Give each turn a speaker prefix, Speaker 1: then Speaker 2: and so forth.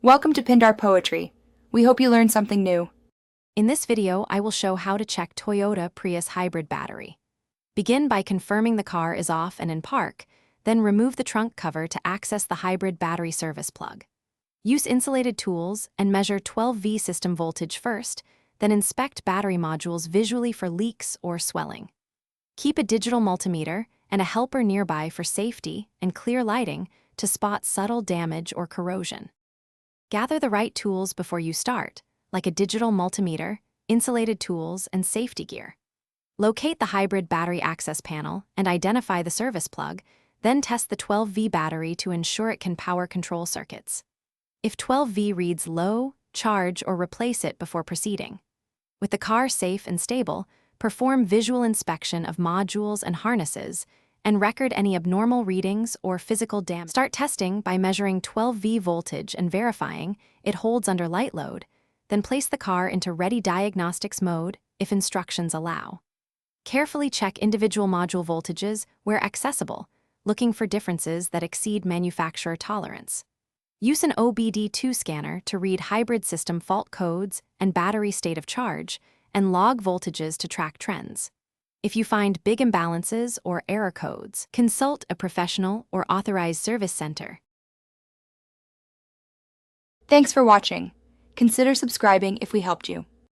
Speaker 1: Welcome to Pindar Poetry. We hope you learned something new.
Speaker 2: In this video, I will show how to check Toyota Prius Hybrid battery. Begin by confirming the car is off and in park, then remove the trunk cover to access the hybrid battery service plug. Use insulated tools and measure 12V system voltage first, then inspect battery modules visually for leaks or swelling. Keep a digital multimeter and a helper nearby for safety and clear lighting to spot subtle damage or corrosion. Gather the right tools before you start, like a digital multimeter, insulated tools, and safety gear. Locate the hybrid battery access panel and identify the service plug, then test the 12V battery to ensure it can power control circuits. If 12V reads low, charge or replace it before proceeding. With the car safe and stable, perform visual inspection of modules and harnesses and record any abnormal readings or physical damage. Start testing by measuring 12V voltage and verifying it holds under light load, then place the car into ready diagnostics mode if instructions allow. Carefully check individual module voltages where accessible, looking for differences that exceed manufacturer tolerance. Use an OBD2 scanner to read hybrid system fault codes and battery state of charge, and log voltages to track trends. If you find big imbalances or error codes, consult a professional or authorized service center.
Speaker 1: Thanks for watching. Consider subscribing if we helped you.